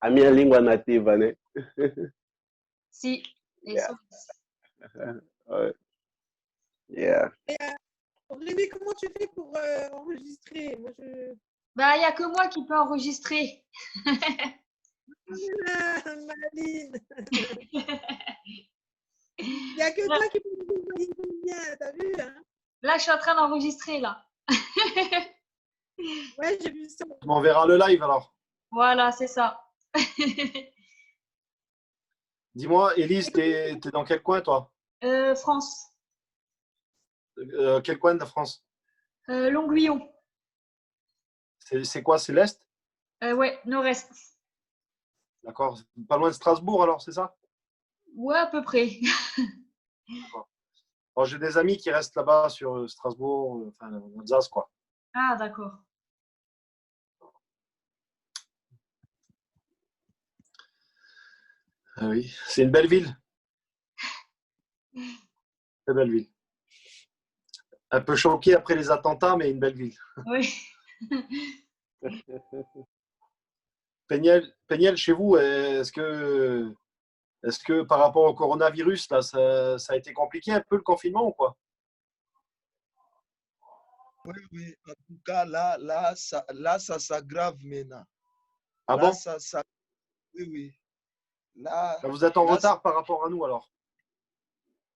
a mia lingua nativa, né? Si, Yeah. eso es. Ouais. Yeah. Aurélie, comment tu fais pour enregistrer? Moi, je... Bah, il n'y a que moi qui peux enregistrer. Ah, Maline. Il n'y a que toi qui peux nous envoyer combien, t'as vu, hein? Là, je suis en train d'enregistrer, là. Ouais, j'ai vu ça. Tu m'enverras le live alors. Voilà, c'est ça. Dis-moi, Élise, t'es dans quel coin toi? France. Quel coin de la France? Longuillon. C'est quoi? C'est l'Est? Ouais, nord-est. D'accord. Pas loin de Strasbourg alors, c'est ça? Ouais, à peu près. Alors, j'ai des amis qui restent là-bas sur Strasbourg, enfin en Alsace, quoi. Ah, d'accord. Ah oui, c'est une belle ville. Très belle ville. Un peu choqué après les attentats, mais une belle ville. Oui. Péniel, chez vous, est-ce que par rapport au coronavirus, là, ça a été compliqué un peu le confinement ou quoi? Oui, oui. En tout cas, ça s'aggrave maintenant. Ah Là, bon? oui, oui. Là, Là, vous êtes en là, retard par rapport à nous alors?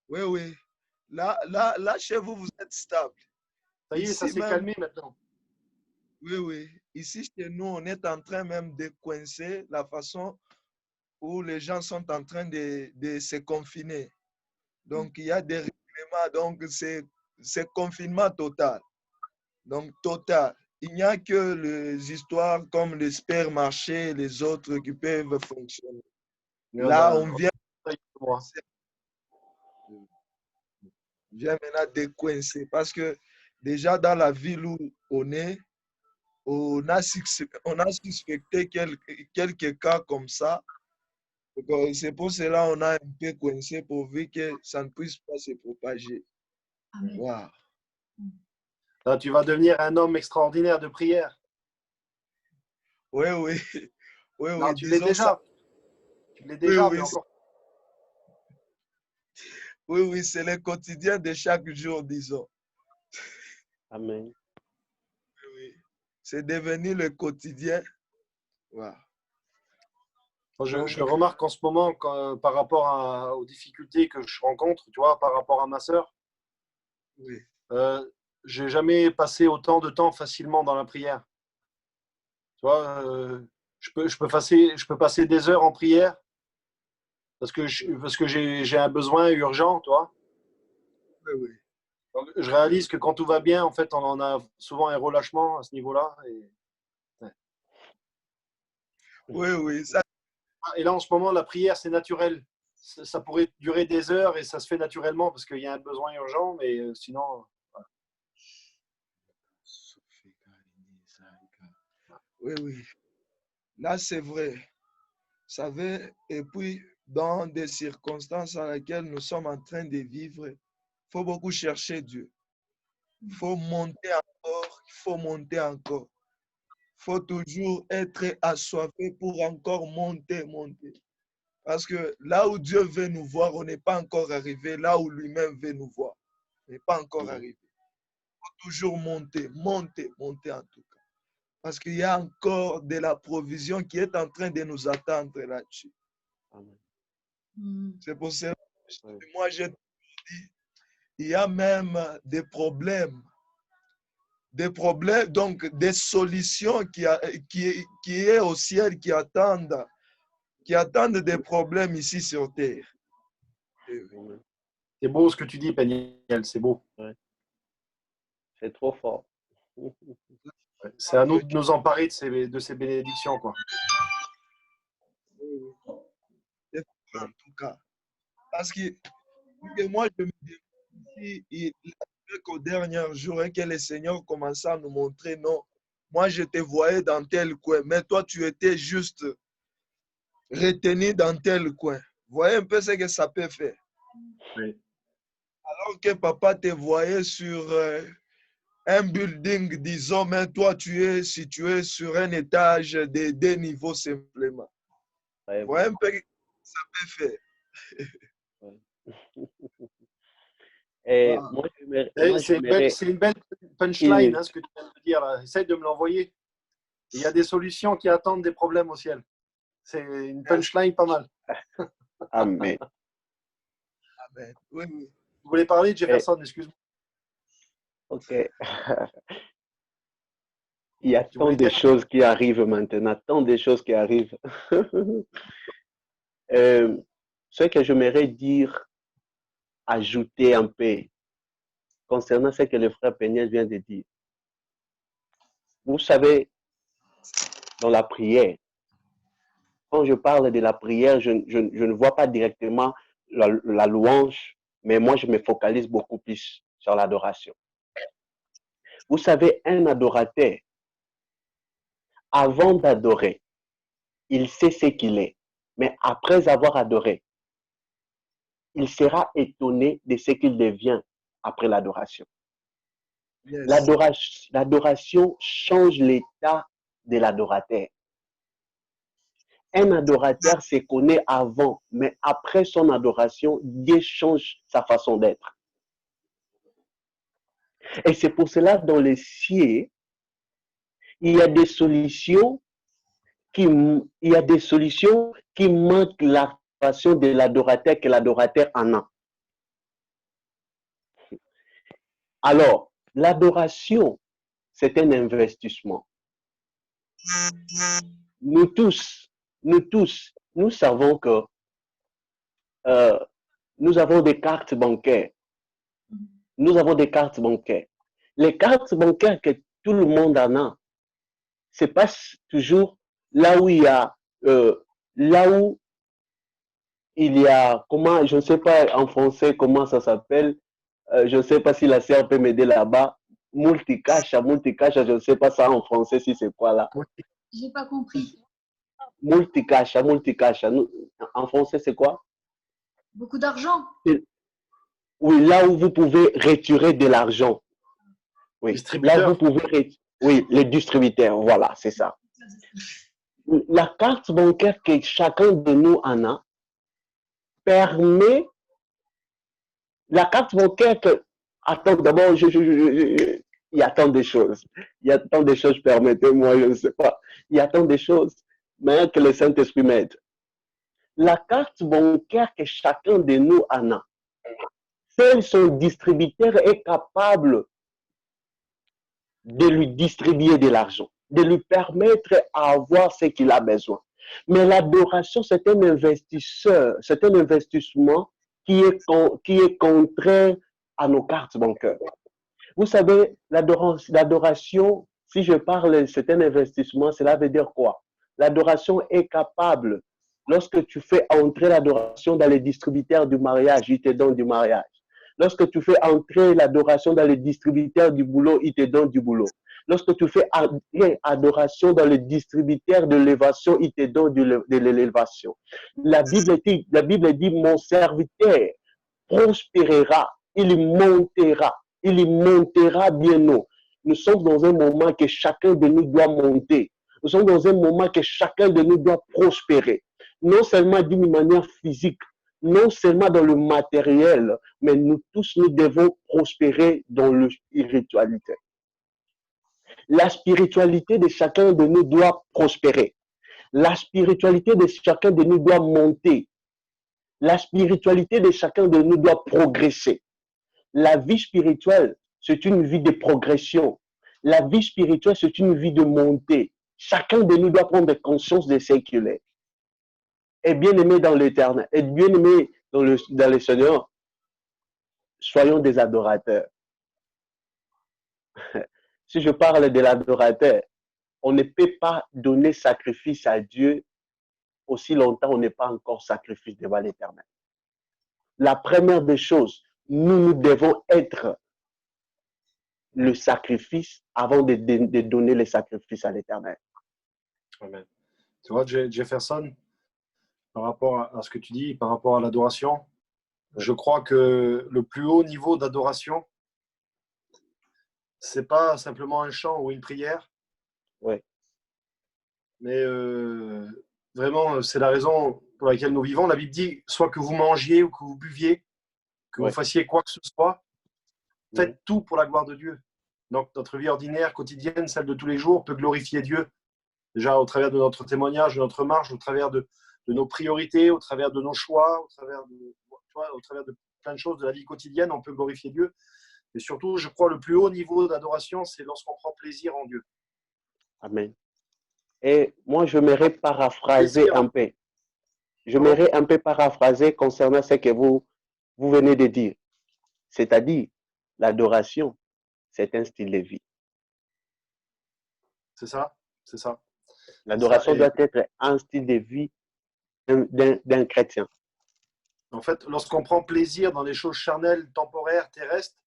oui, oui. Là, chez vous, vous êtes stable. Ça y est, ça Ici s'est même, calmé maintenant. oui, oui. Ici, chez nous, on est en train même de coincer la façon où les gens sont en train de se confiner. Donc, il y a des règlements. Donc, c'est confinement total. Donc, total. Il n'y a que les histoires comme les supermarchés et les autres qui peuvent fonctionner. Là, on vient maintenant de coincer parce que déjà dans la ville où on est, on a suspecté quelques cas comme ça. C'est pour cela qu'on a un peu coincé pourvu que ça ne puisse pas se propager. Wow. Là, tu vas devenir un homme extraordinaire de prière. Oui, oui. Oui, Non, oui, tu l'es disons déjà. ça. Tu l'es déjà, Oui, mais oui, encore. oui, oui, c'est le quotidien de chaque jour, disons. Amen. Oui. C'est devenu le quotidien. Wow. Je remarque en ce moment, par rapport aux difficultés que je rencontre, tu vois, par rapport à ma sœur, Oui. j'ai jamais passé autant de temps facilement dans la prière. Tu vois, je peux passer des heures en prière parce que j'ai un besoin urgent, tu vois. Oui, oui. Donc, je réalise que quand tout va bien, en fait, on en a souvent un relâchement à ce niveau-là. Ouais. Oui, oui. Et là, en ce moment, la prière, c'est naturel. Ça pourrait durer des heures et ça se fait naturellement parce qu'il y a un besoin urgent, mais sinon. Voilà. Oui, oui. Là, c'est vrai. Vous savez, et puis, dans des circonstances dans lesquelles nous sommes en train de vivre, il faut beaucoup chercher Dieu. Il faut monter encore, il faut monter encore. Il faut toujours être assoiffé pour encore monter, monter. Parce que là où Dieu veut nous voir, on n'est pas encore arrivé. Là où lui-même veut nous voir, on n'est pas encore arrivé. Il faut toujours monter, monter, monter en tout cas. Parce qu'il y a encore de la provision qui est en train de nous attendre là-dessus. C'est pour ça que moi, je te dis, il y a même des problèmes, donc des solutions qui est au ciel, qui attendent des problèmes ici sur terre. C'est beau ce que tu dis, Peniel, c'est beau. Ouais. C'est trop fort. C'est à nous de nous emparer de ces bénédictions, quoi. En tout cas. Parce que moi, je me dis si qu'au dernier jour et que le Seigneur commençait à nous montrer, non, moi je te voyais dans tel coin, mais toi tu étais juste retenu dans tel coin. Voyez un peu ce que ça peut faire. Oui. Alors que papa te voyait sur un building, disons, mais toi, tu es situé sur un étage de 2 niveaux simplement. Ouais, Voilà un peu ce que ça peut faire. Et Voilà. moi, j'aimerais C'est une belle punchline, qu'il... hein, ce que tu viens de dire là. Essaye de me l'envoyer. Il y a des solutions qui attendent des problèmes au ciel. C'est une punchline pas mal. Amen. Amen. Oui, oui. Vous voulez parler de Et, Jefferson, excuse-moi. ok. Il y a Tu tant voulais de dire choses qui arrivent maintenant, tant de choses qui arrivent. Euh, ce que j'aimerais dire, ajouter un peu concernant ce que le frère Péniel vient de dire. Vous savez, dans la prière, quand je parle de la prière, je ne vois pas directement la louange, mais moi, je me focalise beaucoup plus sur l'adoration. Vous savez, un adorateur, avant d'adorer, il sait ce qu'il est. Mais après avoir adoré, il sera étonné de ce qu'il devient après l'adoration. Yes. L'adoration change l'état de l'adorateur. Un adorateur se connaît avant, mais après son adoration, Dieu change sa façon d'être. Et c'est pour cela, dans les cieux, il y a des solutions qui manquent la façon de l'adorateur que l'adorateur en a. Alors, l'adoration, c'est un investissement. Nous tous, nous savons que nous avons des cartes bancaires. Nous avons des cartes bancaires. Les cartes bancaires que tout le monde en a, c'est pas toujours là où il y a, comment, je ne sais pas en français comment ça s'appelle, je ne sais pas si la sœur peut m'aider là-bas, multicash, je ne sais pas ça en français si c'est quoi là. J'ai pas compris. Multicash. En français c'est quoi? Beaucoup d'argent? Oui, là où vous pouvez retirer de l'argent. Oui, là vous distributeur. pouvez, oui, les distributeurs, voilà, c'est ça. La carte bancaire que chacun de nous en a permet, la carte bancaire que, attends, d'abord, il y a tant de choses. Il y a tant de choses, permettez-moi, je ne sais pas. Il y a tant de choses, mais que le Saint-Esprit m'aide. La carte bancaire que chacun de nous en a, seul son distributeur est capable de lui distribuer de l'argent, de lui permettre à avoir ce qu'il a besoin. Mais l'adoration, c'est un investisseur, c'est un investissement qui est contraire à nos cartes bancaires. Vous savez, l'adoration, si je parle, c'est un investissement, cela veut dire quoi? L'adoration est capable, lorsque tu fais entrer l'adoration dans les distributeurs du mariage, ils te donnent du mariage. Lorsque tu fais entrer l'adoration dans les distributeurs du boulot, ils te donnent du boulot. Lorsque tu fais adoration dans les distributeurs de l'élévation, ils te donnent de l'élévation. La Bible dit, mon serviteur prospérera, il montera bien haut. Nous sommes dans un moment que chacun de nous doit monter. Nous sommes dans un moment que chacun de nous doit prospérer. Non seulement d'une manière physique, non seulement dans le matériel, mais nous tous, nous devons prospérer dans la spiritualité. La spiritualité de chacun de nous doit prospérer. La spiritualité de chacun de nous doit monter. La spiritualité de chacun de nous doit progresser. La vie spirituelle, c'est une vie de progression. La vie spirituelle, c'est une vie de montée. Chacun de nous doit prendre conscience de ce qu'il est. Et bien aimé dans l'éternel, et bien aimé dans le Seigneur, soyons des adorateurs. Si je parle de l'adorateur, on ne peut pas donner sacrifice à Dieu aussi longtemps on n'est pas encore sacrifice devant l'éternel. La première des choses, nous devons être le sacrifice avant de donner le sacrifice à l'éternel. Amen. Tu vois, Jefferson, par rapport à ce que tu dis, par rapport à l'adoration, je crois que le plus haut niveau d'adoration, c'est pas simplement un chant ou une prière, Oui, mais vraiment, c'est la raison pour laquelle nous vivons. La Bible dit, soit que vous mangiez ou que vous buviez, que vous oui. fassiez quoi que ce soit, Mhm. faites tout pour la gloire de Dieu. Donc, notre vie ordinaire, quotidienne, celle de tous les jours, peut glorifier Dieu. Déjà au travers de notre témoignage, de notre marche, au travers de nos priorités, au travers de nos choix, au travers de plein de choses de la vie quotidienne, on peut glorifier Dieu. Et surtout, je crois, le plus haut niveau d'adoration, c'est lorsqu'on prend plaisir en Dieu. Amen. Et moi, je m'aimerais paraphraser Plaisir. un peu. Je Pardon? m'aimerais un peu paraphraser concernant ce que vous venez de dire. C'est-à-dire, l'adoration, c'est un style de vie. C'est ça, c'est ça. C'est ça. L'adoration Et doit être un style de vie d'un chrétien. en fait, lorsqu'on prend plaisir dans les choses charnelles, temporaires, terrestres,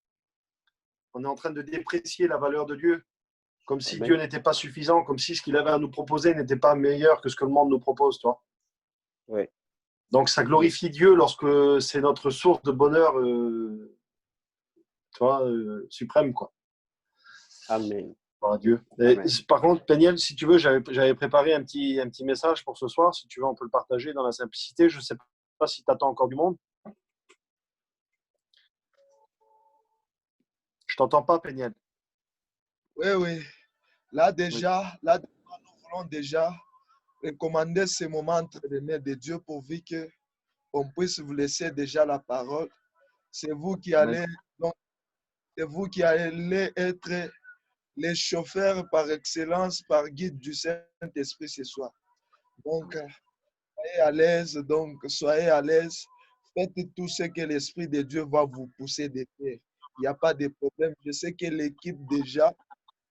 on est en train de déprécier la valeur de Dieu, comme si Amen. Dieu n'était pas suffisant, comme si ce qu'il avait à nous proposer n'était pas meilleur que ce que le monde nous propose, toi. Oui. Donc ça glorifie Dieu lorsque c'est notre source de bonheur, suprême, quoi. Amen. Par Dieu. Et, Amen. par contre, Peniel, si tu veux, j'avais préparé un petit message pour ce soir. Si tu veux, on peut le partager dans la simplicité. Je ne sais pas si tu attends encore du monde. Je t'entends pas, Peniel. Oui, oui. Là Oui. déjà, nous voulons déjà recommander ce moment entre les mains de Dieu pourvu que on puisse vous laisser déjà la parole. C'est vous qui Amen. allez, donc, c'est vous qui allez être les chauffeurs par excellence, par guide du Saint-Esprit ce soir. Donc, soyez à l'aise, soyez à l'aise. Faites tout ce que l'Esprit de Dieu va vous pousser de faire. Il n'y a pas de problème. Je sais que l'équipe déjà,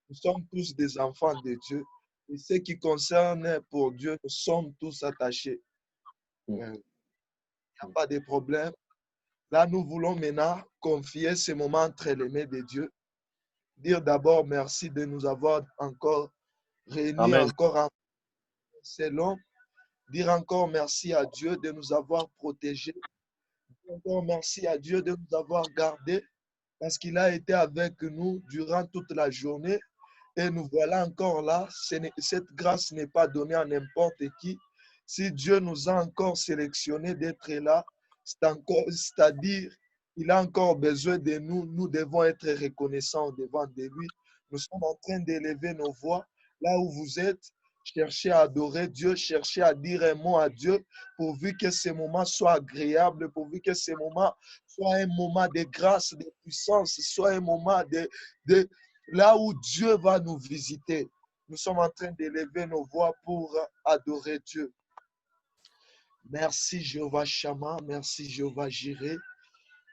nous sommes tous des enfants de Dieu. Et ce qui concerne pour Dieu, nous sommes tous attachés. Il n'y a pas de problème. Là, nous voulons maintenant confier ce moment entre les mains de Dieu. Dire d'abord merci de nous avoir encore réunis, Amen. encore en selon. Dire encore merci à Dieu de nous avoir protégés. Dire encore merci à Dieu de nous avoir gardés parce qu'il a été avec nous durant toute la journée. Et nous voilà encore là. Cette grâce n'est pas donnée à n'importe qui. Si Dieu nous a encore sélectionnés d'être là, c'est-à-dire il a encore besoin de nous. Nous devons être reconnaissants devant de lui. Nous sommes en train d'élever nos voix là où vous êtes. Cherchez à adorer Dieu, cherchez à dire un mot à Dieu, pourvu que ce moment soit agréable, pourvu que ce moment soit un moment de grâce, de puissance, soit un moment de là où Dieu va nous visiter. Nous sommes en train d'élever nos voix pour adorer Dieu. Merci Jéhovah Shammah, merci Jéhovah Jireh.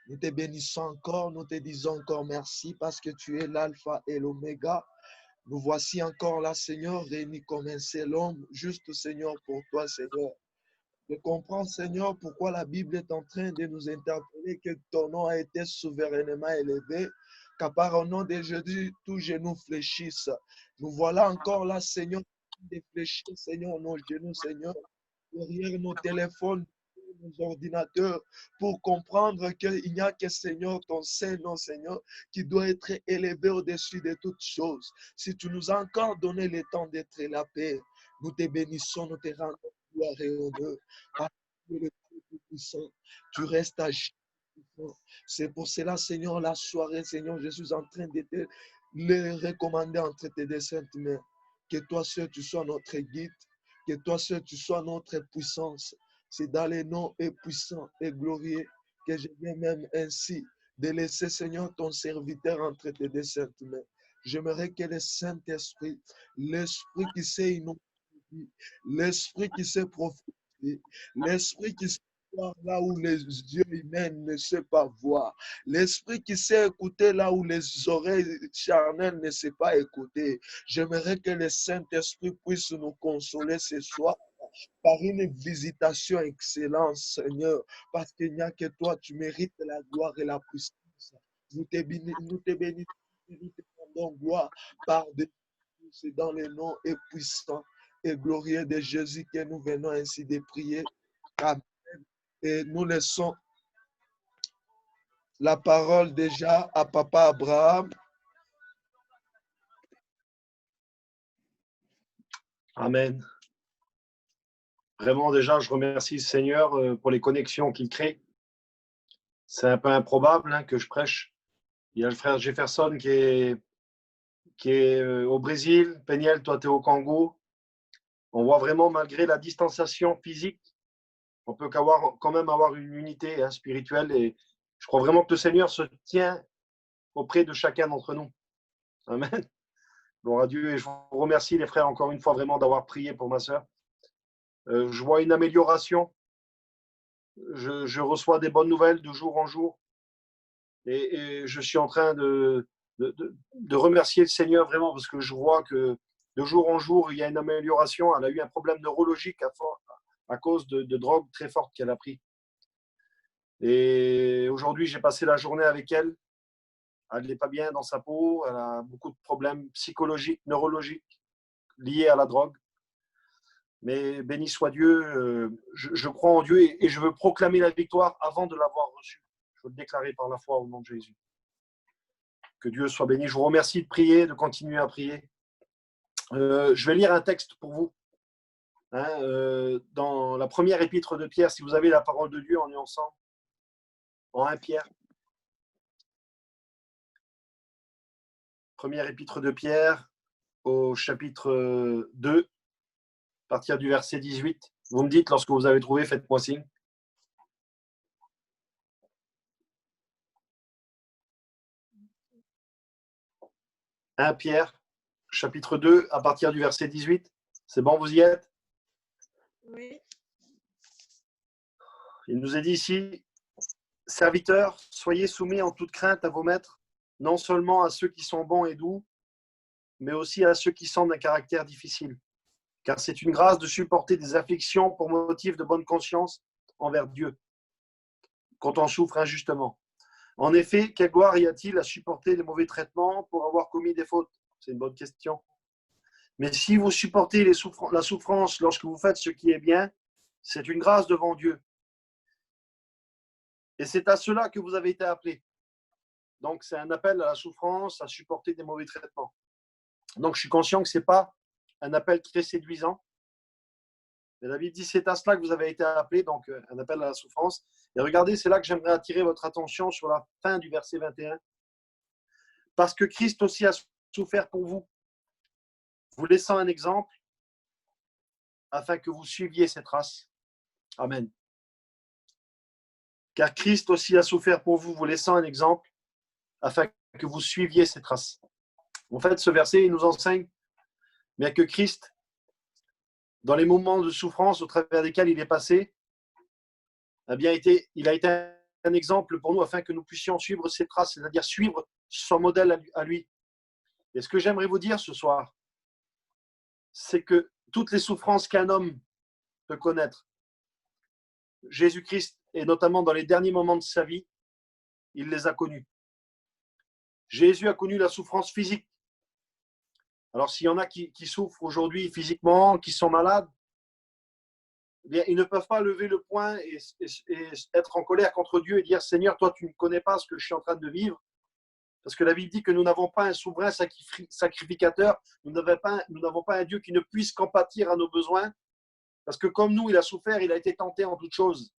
Nous te bénissons encore, nous te disons encore merci parce que tu es l'alpha et l'oméga. Nous voici encore là, Seigneur, réunis comme un seul homme, juste Seigneur pour toi, Seigneur. Je comprends, Seigneur, pourquoi la Bible est en train de nous interpeller que ton nom a été souverainement élevé, car par au nom de Jésus, tous genoux fléchissent. Nous voilà encore là, Seigneur, de fléchir, Seigneur, nos genoux, Seigneur, derrière nos téléphones, nos ordinateurs, pour comprendre qu'il n'y a que Seigneur, ton Saint-Nom, Seigneur, qui doit être élevé au-dessus de toutes choses. Si tu nous as encore donné le temps d'être la paix, nous te bénissons, nous te rendons gloire et honneur. Parce que le Dieu Tout-Puissant, tu restes à jamais. C'est pour cela, Seigneur, la soirée, Seigneur, je suis en train de te le recommander entre tes deux saintes mains. Que toi seul, tu sois notre guide. Que toi seul, tu sois notre puissance. C'est dans les noms et puissants et glorieux que je viens même ainsi de laisser, Seigneur, ton serviteur entre tes deux saintes mains. J'aimerais que le Saint-Esprit, l'Esprit qui sait inonder, l'Esprit qui sait prophétiser, l'Esprit qui sait voir là où les yeux humains ne savent pas voir, l'Esprit qui sait écouter là où les oreilles charnelles ne savent pas écouter. J'aimerais que le Saint-Esprit puisse nous consoler ce soir par une visitation excellente, Seigneur, parce qu'il n'y a que toi, tu mérites la gloire et la puissance. Nous te bénissons, nous te rendons gloire par de c'est dans le nom et puissant et glorieux de Jésus que nous venons ainsi de prier. Amen. Et nous laissons la parole déjà à Papa Abraham Amen. Vraiment, déjà, je remercie le Seigneur pour les connexions qu'il crée. C'est un peu improbable que je prêche. Il y a le frère Jefferson qui est au Brésil. Peniel, toi, tu es au Congo. On voit vraiment, malgré la distanciation physique, on peut quand même avoir une unité spirituelle. Et je crois vraiment que le Seigneur se tient auprès de chacun d'entre nous. Amen. Gloire à Dieu. Et je vous remercie, les frères, encore une fois, vraiment d'avoir prié pour ma sœur. Je vois une amélioration. Je reçois des bonnes nouvelles de jour en jour. Et je suis en train de remercier le Seigneur vraiment parce que je vois que de jour en jour, il y a une amélioration. Elle a eu un problème neurologique à cause de drogue très forte qu'elle a pris. Et aujourd'hui, j'ai passé la journée avec elle. Elle n'est pas bien dans sa peau. Elle a beaucoup de problèmes psychologiques, neurologiques liés à la drogue. Mais béni soit Dieu, je crois en Dieu et je veux proclamer la victoire avant de l'avoir reçue. Je veux le déclarer par la foi au nom de Jésus. Que Dieu soit béni. Je vous remercie de prier, de continuer à prier. Je vais lire un texte pour vous. Dans la première épître de Pierre, si vous avez la parole de Dieu, on est ensemble. En 1 Pierre. Première épître de Pierre, au chapitre 2, à partir du verset 18. Vous me dites, lorsque vous avez trouvé, faites-moi signe. « 1 Pierre, chapitre 2, à partir du verset 18. C'est bon, vous y êtes? Oui. Il nous est dit ici, « Serviteurs, soyez soumis en toute crainte à vos maîtres, non seulement à ceux qui sont bons et doux, mais aussi à ceux qui sont d'un caractère difficile. Car c'est une grâce de supporter des afflictions pour motif de bonne conscience envers Dieu, quand on souffre injustement. En effet, quelle gloire y a-t-il à supporter les mauvais traitements pour avoir commis des fautes? » C'est une bonne question. Mais si vous supportez la souffrance lorsque vous faites ce qui est bien, c'est une grâce devant Dieu. Et c'est à cela que vous avez été appelés. Donc, c'est un appel à la souffrance, à supporter des mauvais traitements. Donc, je suis conscient que ce n'est pas un appel très séduisant. Mais la Bible dit, c'est à cela que vous avez été appelés, donc un appel à la souffrance. Et regardez, c'est là que j'aimerais attirer votre attention sur la fin du verset 21. Parce que Christ aussi a souffert pour vous, vous laissant un exemple, afin que vous suiviez cette race. Amen. Car Christ aussi a souffert pour vous, vous laissant un exemple, afin que vous suiviez cette race. En fait, ce verset, il nous enseigne bien que Christ, dans les moments de souffrance au travers desquels il est passé, il a été un exemple pour nous afin que nous puissions suivre ses traces, c'est-à-dire suivre son modèle à lui. Et ce que j'aimerais vous dire ce soir, c'est que toutes les souffrances qu'un homme peut connaître, Jésus-Christ, et notamment dans les derniers moments de sa vie, il les a connues. Jésus a connu la souffrance physique. Alors, s'il y en a qui souffrent aujourd'hui physiquement, qui sont malades, eh bien, ils ne peuvent pas lever le poing et être en colère contre Dieu et dire « Seigneur, toi, tu ne connais pas ce que je suis en train de vivre. » Parce que la Bible dit que nous n'avons pas un souverain sacrificateur, nous n'avons pas un Dieu qui ne puisse qu'empathir à nos besoins. Parce que comme nous, il a souffert, il a été tenté en toutes choses.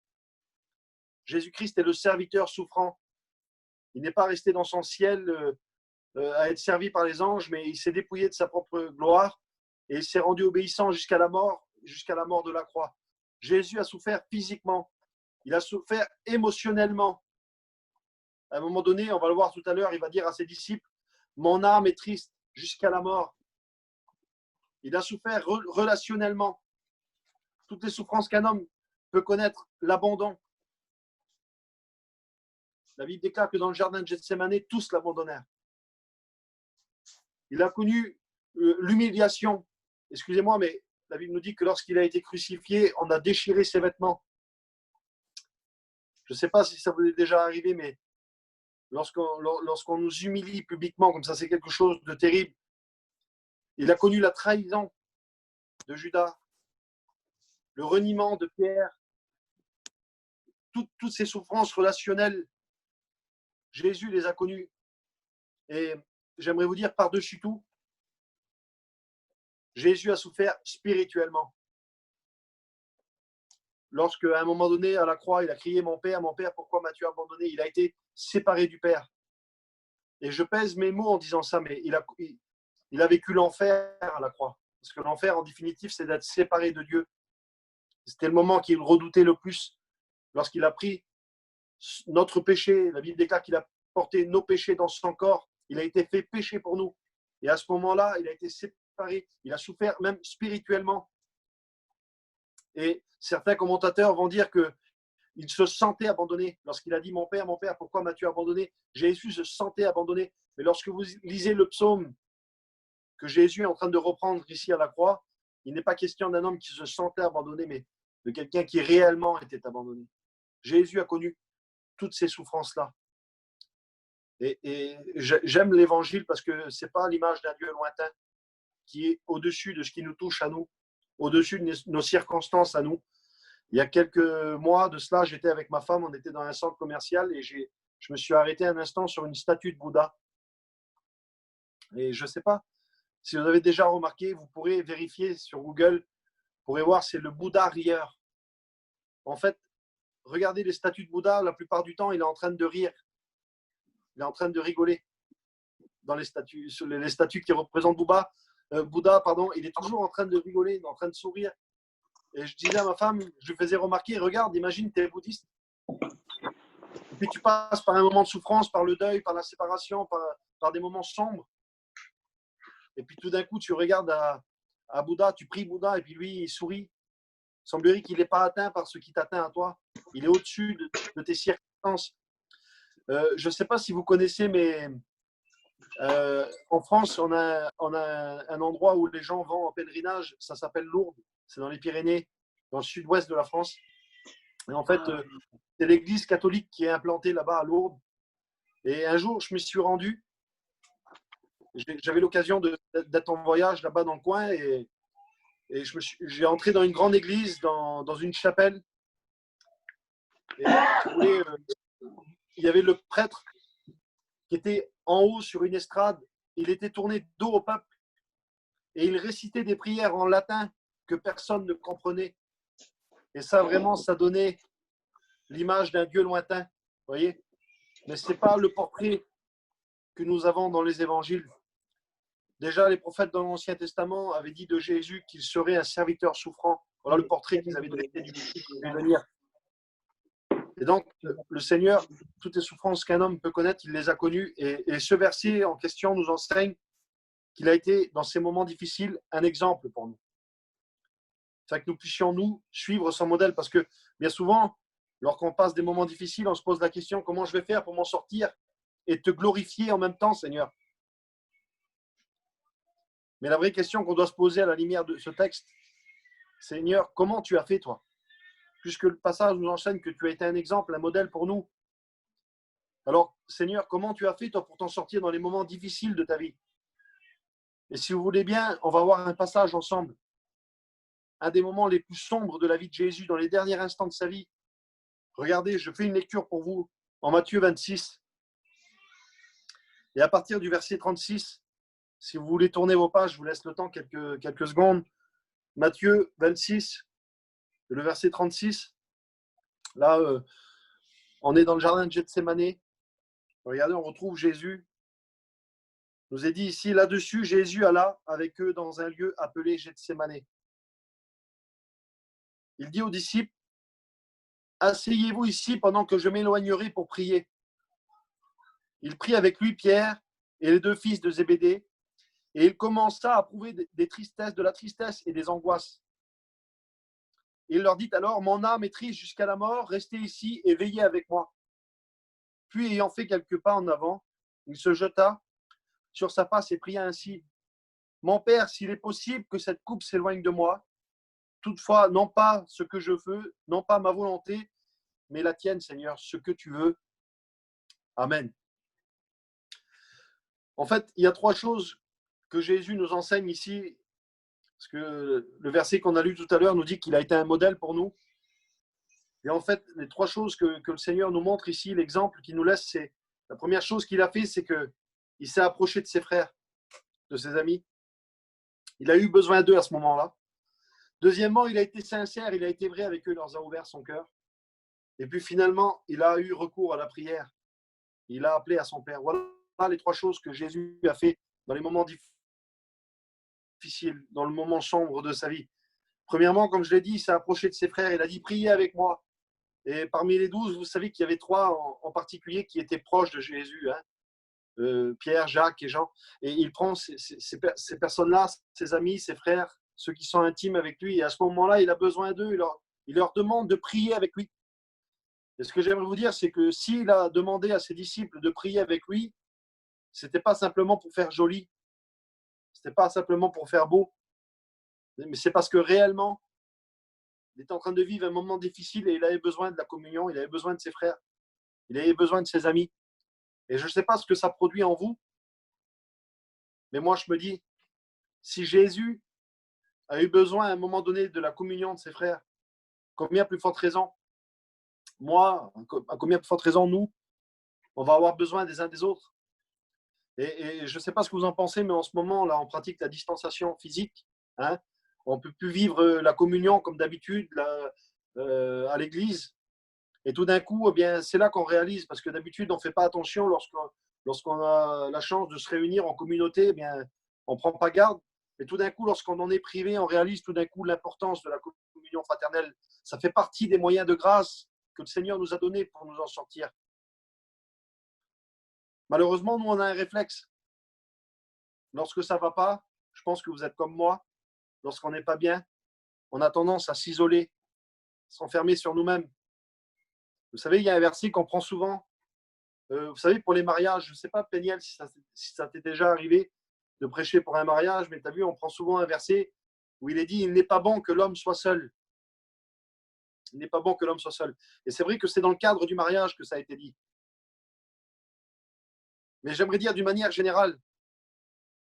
Jésus-Christ est le serviteur souffrant. Il n'est pas resté dans son ciel à être servi par les anges, mais il s'est dépouillé de sa propre gloire et il s'est rendu obéissant jusqu'à la mort de la croix. Jésus a souffert physiquement, il a souffert émotionnellement. À un moment donné, on va le voir tout à l'heure, il va dire à ses disciples, « Mon âme est triste jusqu'à la mort. » Il a souffert relationnellement. Toutes les souffrances qu'un homme peut connaître, l'abandon. La Bible déclare que dans le jardin de Gethsémani, tous l'abandonnèrent. Il a connu l'humiliation. Excusez-moi, mais la Bible nous dit que lorsqu'il a été crucifié, on a déchiré ses vêtements. Je ne sais pas si ça vous est déjà arrivé, mais lorsqu'on nous humilie publiquement, comme ça, c'est quelque chose de terrible. Il a connu la trahison de Judas, le reniement de Pierre, toutes ces souffrances relationnelles. Jésus les a connues. Et j'aimerais vous dire par-dessus tout, Jésus a souffert spirituellement. Lorsque, à un moment donné, à la croix, il a crié mon Père, pourquoi m'as-tu abandonné? Il a été séparé du Père. Et je pèse mes mots en disant ça, mais il a vécu l'enfer à la croix. Parce que l'enfer, en définitive, c'est d'être séparé de Dieu. C'était le moment qu'il redoutait le plus. Lorsqu'il a pris notre péché, la Bible déclare qu'il a porté nos péchés dans son corps. Il a été fait péché pour nous. Et à ce moment-là, il a été séparé. Il a souffert même spirituellement. Et certains commentateurs vont dire qu'il se sentait abandonné. Lorsqu'il a dit mon Père, pourquoi m'as-tu abandonné? Jésus se sentait abandonné. Mais lorsque vous lisez le psaume que Jésus est en train de reprendre ici à la croix, il n'est pas question d'un homme qui se sentait abandonné, mais de quelqu'un qui réellement était abandonné. Jésus a connu toutes ces souffrances-là. Et j'aime l'évangile parce que ce n'est pas l'image d'un Dieu lointain qui est au-dessus de ce qui nous touche à nous, au-dessus de nos circonstances à nous. Il y a quelques mois de cela, j'étais avec ma femme, on était dans un centre commercial et je me suis arrêté un instant sur une statue de Bouddha. Et je ne sais pas si vous avez déjà remarqué, vous pourrez vérifier sur Google, vous pourrez voir, c'est le Bouddha rieur. En fait, regardez les statues de Bouddha, la plupart du temps, il est en train de rire. Il est en train de rigoler dans les statues, sur les statues qui représentent Bouddha, il est toujours en train de rigoler, en train de sourire. Et je disais à ma femme, je lui faisais remarquer, regarde, imagine, tu es bouddhiste. Et puis tu passes par un moment de souffrance, par le deuil, par la séparation, par des moments sombres. Et puis tout d'un coup, tu regardes à Bouddha, tu pries Bouddha, et puis lui, il sourit. Il semblerait qu'il n'est pas atteint par ce qui t'atteint à toi. Il est au-dessus de tes circonstances. Je ne sais pas si vous connaissez, mais en France, on a un endroit où les gens vont en pèlerinage. Ça s'appelle Lourdes. C'est dans les Pyrénées, dans le sud-ouest de la France. Et en fait, c'est l'église catholique qui est implantée là-bas à Lourdes. Et un jour, je me suis rendu. J'avais l'occasion d'être en voyage là-bas dans le coin et j'ai entré dans une grande église, dans une chapelle. Et il y avait le prêtre qui était en haut sur une estrade. Il était tourné dos au peuple et il récitait des prières en latin que personne ne comprenait. Et ça, vraiment, ça donnait l'image d'un Dieu lointain. Vous voyez? Mais ce n'est pas le portrait que nous avons dans les évangiles. Déjà, les prophètes dans l'Ancien Testament avaient dit de Jésus qu'il serait un serviteur souffrant. Voilà le portrait qu'ils avaient dressé du Messie qui devait venir. Et donc, le Seigneur, toutes les souffrances qu'un homme peut connaître, il les a connues. Et ce verset en question nous enseigne qu'il a été, dans ces moments difficiles, un exemple pour nous. C'est que nous puissions, nous, suivre son modèle. Parce que, bien souvent, lorsqu'on passe des moments difficiles, on se pose la question, comment je vais faire pour m'en sortir et te glorifier en même temps, Seigneur? Mais la vraie question qu'on doit se poser à la lumière de ce texte, Seigneur, comment tu as fait, toi? Puisque le passage nous enseigne que tu as été un exemple, un modèle pour nous. Alors, Seigneur, comment tu as fait, toi, pour t'en sortir dans les moments difficiles de ta vie? Et si vous voulez bien, on va voir un passage ensemble. Un des moments les plus sombres de la vie de Jésus, dans les derniers instants de sa vie. Regardez, je fais une lecture pour vous en Matthieu 26. Et à partir du verset 36, si vous voulez tourner vos pages, je vous laisse le temps, quelques secondes. Matthieu 26, le verset 36. Là, on est dans le jardin de Gethsémané. Regardez, on retrouve Jésus. Il nous est dit ici, là-dessus, Jésus alla avec eux dans un lieu appelé Gethsémané. Il dit aux disciples, asseyez-vous ici pendant que je m'éloignerai pour prier. Il prit avec lui Pierre et les deux fils de Zébédée, et il commença à prouver des tristesses, de la tristesse et des angoisses. Il leur dit alors, mon âme est triste jusqu'à la mort, restez ici et veillez avec moi. Puis, ayant fait quelques pas en avant, il se jeta sur sa face et pria ainsi, mon Père, s'il est possible que cette coupe s'éloigne de moi, toutefois, non pas ce que je veux, non pas ma volonté, mais la tienne, Seigneur, ce que tu veux. Amen. En fait, il y a trois choses que Jésus nous enseigne ici, parce que le verset qu'on a lu tout à l'heure nous dit qu'il a été un modèle pour nous. Et en fait, les trois choses que le Seigneur nous montre ici, l'exemple qu'il nous laisse, c'est la première chose qu'il a fait, c'est qu'il s'est approché de ses frères, de ses amis. Il a eu besoin d'eux à ce moment-là. Deuxièmement, il a été sincère, il a été vrai avec eux, il leur a ouvert son cœur. Et puis finalement, il a eu recours à la prière. Il a appelé à son Père. Voilà les trois choses que Jésus a fait dans les moments difficiles, dans le moment sombre de sa vie. Premièrement, comme je l'ai dit, il s'est approché de ses frères, il a dit « Priez avec moi ». Et parmi les 12, vous savez qu'il y avait trois en particulier qui étaient proches de Jésus, hein, Pierre, Jacques et Jean. Et il prend ces personnes-là, ses amis, ses frères, ceux qui sont intimes avec lui. Et à ce moment-là, il a besoin d'eux. Il leur demande de prier avec lui. Et ce que j'aimerais vous dire, c'est que s'il a demandé à ses disciples de prier avec lui, ce n'était pas simplement pour faire joli, ce n'était pas simplement pour faire beau, mais c'est parce que réellement, il était en train de vivre un moment difficile et il avait besoin de la communion, il avait besoin de ses frères, il avait besoin de ses amis. Et je ne sais pas ce que ça produit en vous, mais moi je me dis, si Jésus a eu besoin à un moment donné de la communion de ses frères, combien plus forte raison, moi, à combien plus forte raison, nous, on va avoir besoin des uns des autres. Et je ne sais pas ce que vous en pensez, mais en ce moment, là, on pratique la distanciation physique. Hein. On ne peut plus vivre la communion comme d'habitude à l'église. Et tout d'un coup, eh bien, c'est là qu'on réalise, parce que d'habitude, on ne fait pas attention lorsqu'on a la chance de se réunir en communauté, eh bien, on ne prend pas garde. Et tout d'un coup, lorsqu'on en est privé, on réalise tout d'un coup l'importance de la communion fraternelle. Ça fait partie des moyens de grâce que le Seigneur nous a donnés pour nous en sortir. Malheureusement, nous, on a un réflexe. Lorsque ça ne va pas, je pense que vous êtes comme moi, lorsqu'on n'est pas bien, on a tendance à s'isoler, s'enfermer sur nous-mêmes. Vous savez, il y a un verset qu'on prend souvent. Vous savez, pour les mariages, je ne sais pas, Péniel, si ça t'est déjà arrivé de prêcher pour un mariage, mais tu as vu, on prend souvent un verset où il est dit « Il n'est pas bon que l'homme soit seul ». Il n'est pas bon que l'homme soit seul. Et c'est vrai que c'est dans le cadre du mariage que ça a été dit. Mais j'aimerais dire d'une manière générale,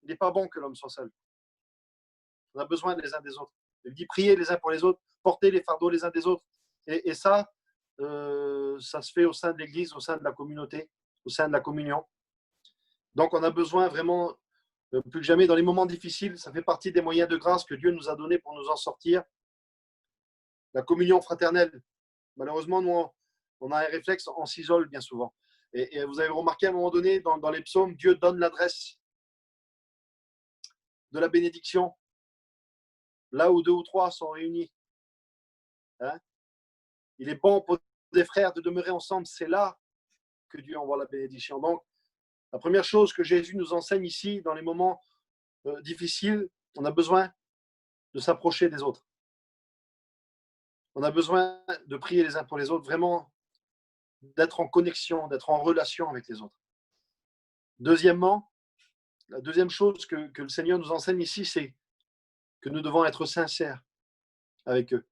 il n'est pas bon que l'homme soit seul. On a besoin les uns des autres. Il dit priez les uns pour les autres, portez les fardeaux les uns des autres. Et ça, ça se fait au sein de l'Église, au sein de la communauté, au sein de la communion. Donc on a besoin vraiment, plus que jamais, dans les moments difficiles, ça fait partie des moyens de grâce que Dieu nous a donnés pour nous en sortir. La communion fraternelle. Malheureusement, nous, on a un réflexe, on s'isole bien souvent. Et vous avez remarqué à un moment donné, dans les psaumes, Dieu donne l'adresse de la bénédiction, là où deux ou trois sont réunis. Hein? Il est bon pour des frères de demeurer ensemble, c'est là que Dieu envoie la bénédiction. Donc, la première chose que Jésus nous enseigne ici, dans les moments difficiles, on a besoin de s'approcher des autres. On a besoin de prier les uns pour les autres, vraiment d'être en connexion, d'être en relation avec les autres. Deuxièmement, la deuxième chose que le Seigneur nous enseigne ici, c'est que nous devons être sincères avec eux.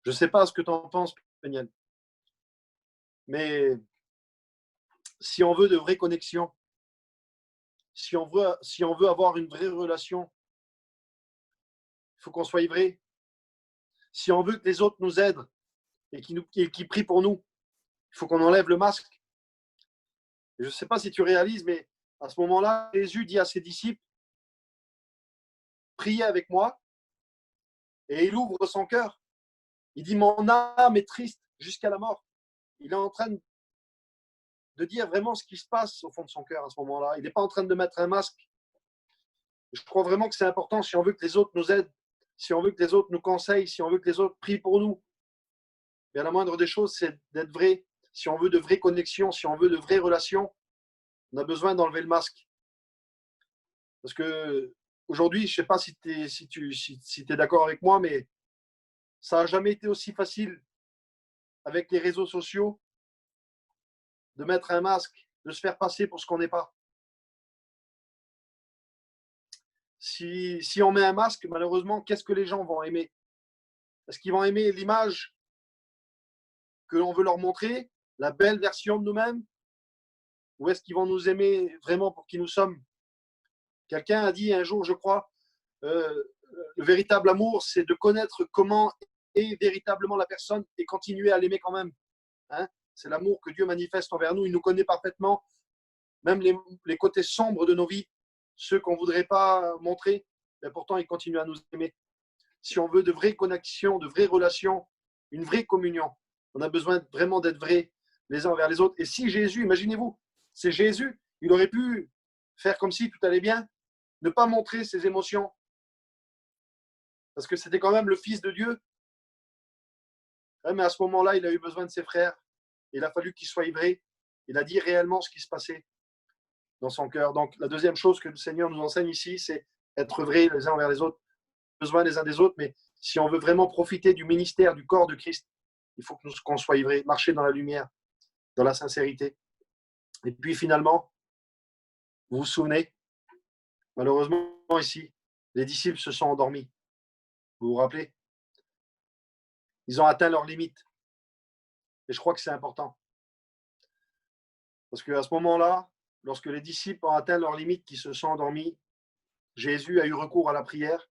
Je ne sais pas ce que tu en penses, Péniel, mais si on veut de vraies connexions, si on veut avoir une vraie relation, il faut qu'on soit vrai. Si on veut que les autres nous aident et qu'ils prient pour nous, il faut qu'on enlève le masque. Et je ne sais pas si tu réalises, mais à ce moment-là, Jésus dit à ses disciples, priez avec moi, et il ouvre son cœur. Il dit, mon âme est triste jusqu'à la mort. Il est en train de dire vraiment ce qui se passe au fond de son cœur à ce moment-là. Il n'est pas en train de mettre un masque. Je crois vraiment que c'est important si on veut que les autres nous aident, si on veut que les autres nous conseillent, si on veut que les autres prient pour nous. Mais la moindre des choses, c'est d'être vrai. Si on veut de vraies connexions, si on veut de vraies relations, on a besoin d'enlever le masque. Parce que aujourd'hui, je ne sais pas si tu es d'accord avec moi, mais ça n'a jamais été aussi facile avec les réseaux sociaux de mettre un masque, de se faire passer pour ce qu'on n'est pas. Si on met un masque, malheureusement, qu'est-ce que les gens vont aimer? Est-ce qu'ils vont aimer l'image que l'on veut leur montrer, la belle version de nous-mêmes? Ou est-ce qu'ils vont nous aimer vraiment pour qui nous sommes? Quelqu'un a dit un jour, je crois, le véritable amour, c'est de connaître comment est véritablement la personne et continuer à l'aimer quand même. Hein? C'est l'amour que Dieu manifeste envers nous. Il nous connaît parfaitement, même les côtés sombres de nos vies, ceux qu'on ne voudrait pas montrer. mais pourtant il continue à nous aimer. Si on veut de vraies connexions, de vraies relations, une vraie communion, on a besoin vraiment d'être vrais les uns envers les autres. Et si Jésus, imaginez-vous, c'est Jésus, il aurait pu faire comme si tout allait bien, ne pas montrer ses émotions, parce que c'était quand même le Fils de Dieu. Ouais, mais à ce moment-là, il a eu besoin de ses frères. Il a fallu qu'il soit vrai. Il a dit réellement ce qui se passait dans son cœur. Donc, la deuxième chose que le Seigneur nous enseigne ici, c'est être vrai les uns envers les autres, besoin les uns des autres. Mais si on veut vraiment profiter du ministère, du corps de Christ, il faut qu'on soit vrai, marcher dans la lumière, dans la sincérité. Et puis finalement, vous vous souvenez, malheureusement ici, les disciples se sont endormis. Vous vous rappelez? Ils ont atteint leurs limites. Et je crois que c'est important. Parce qu'à ce moment-là, lorsque les disciples ont atteint leurs limites, qui se sont endormis, Jésus a eu recours à la prière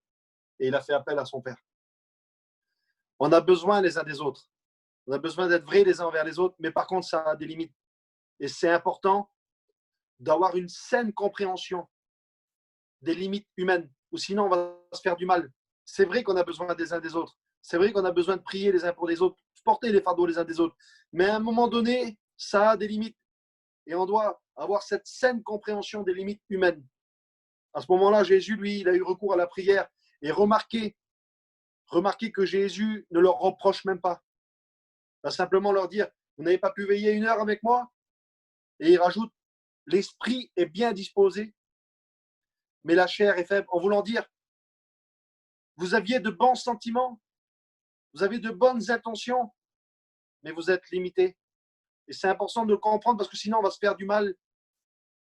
et il a fait appel à son Père. On a besoin les uns des autres. On a besoin d'être vrais les uns envers les autres, mais par contre, ça a des limites. Et c'est important d'avoir une saine compréhension des limites humaines, ou sinon on va se faire du mal. C'est vrai qu'on a besoin des uns des autres. C'est vrai qu'on a besoin de prier les uns pour les autres, porter les fardeaux les uns des autres. Mais à un moment donné, ça a des limites. Et on doit avoir cette saine compréhension des limites humaines. À ce moment-là, Jésus, lui, il a eu recours à la prière. Et remarquez que Jésus ne leur reproche même pas. Il va simplement leur dire, vous n'avez pas pu veiller 1 heure avec moi? Et il rajoute, l'esprit est bien disposé, mais la chair est faible. En voulant dire, vous aviez de bons sentiments, vous avez de bonnes intentions, mais vous êtes limité. Et c'est important de le comprendre parce que sinon on va se faire du mal.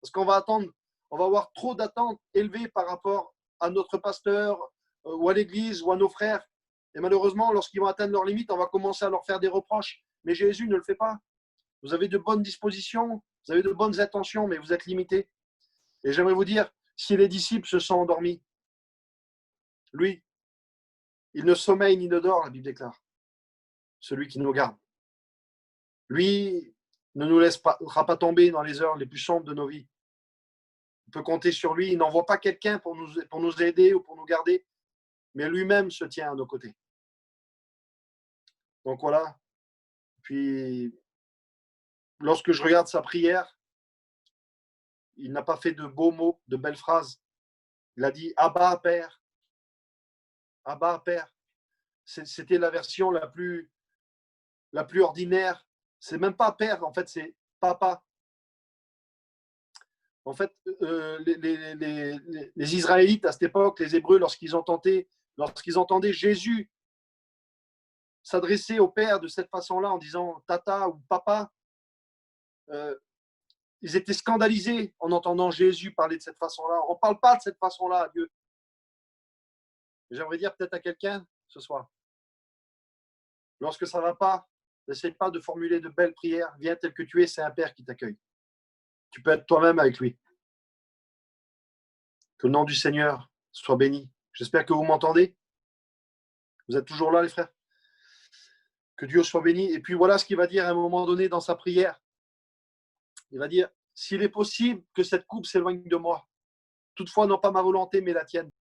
Parce qu'on va attendre, on va avoir trop d'attentes élevées par rapport à notre pasteur ou à l'église ou à nos frères. Et malheureusement, lorsqu'ils vont atteindre leurs limites, on va commencer à leur faire des reproches. Mais Jésus ne le fait pas. Vous avez de bonnes dispositions, vous avez de bonnes intentions, mais vous êtes limité. Et j'aimerais vous dire, si les disciples se sont endormis, lui, il ne sommeille ni ne dort, la Bible déclare. Celui qui nous garde. Lui ne nous laissera pas tomber dans les heures les plus sombres de nos vies. On peut compter sur lui. Il n'envoie pas quelqu'un pour nous aider ou pour nous garder, mais lui-même se tient à nos côtés. Donc voilà. Puis, lorsque je regarde sa prière, il n'a pas fait de beaux mots, de belles phrases. Il a dit « Abba, Père ». « Abba, Père ». C'était la version la plus ordinaire. C'est même pas Père, en fait, c'est Papa. En fait, les Israélites, à cette époque, les Hébreux, lorsqu'ils entendaient Jésus s'adresser au Père de cette façon-là, en disant « Tata » ou « Papa », ils étaient scandalisés en entendant Jésus parler de cette façon-là. On ne parle pas de cette façon-là à Dieu. J'aimerais dire peut-être à quelqu'un ce soir, lorsque ça ne va pas, n'essaie pas de formuler de belles prières. Viens tel que tu es, c'est un Père qui t'accueille. Tu peux être toi-même avec lui. Que le nom du Seigneur soit béni. J'espère que vous m'entendez. Vous êtes toujours là, les frères. Que Dieu soit béni. Et puis voilà ce qu'il va dire à un moment donné dans sa prière. Il va dire, s'il est possible que cette coupe s'éloigne de moi, toutefois non pas ma volonté, mais la tienne.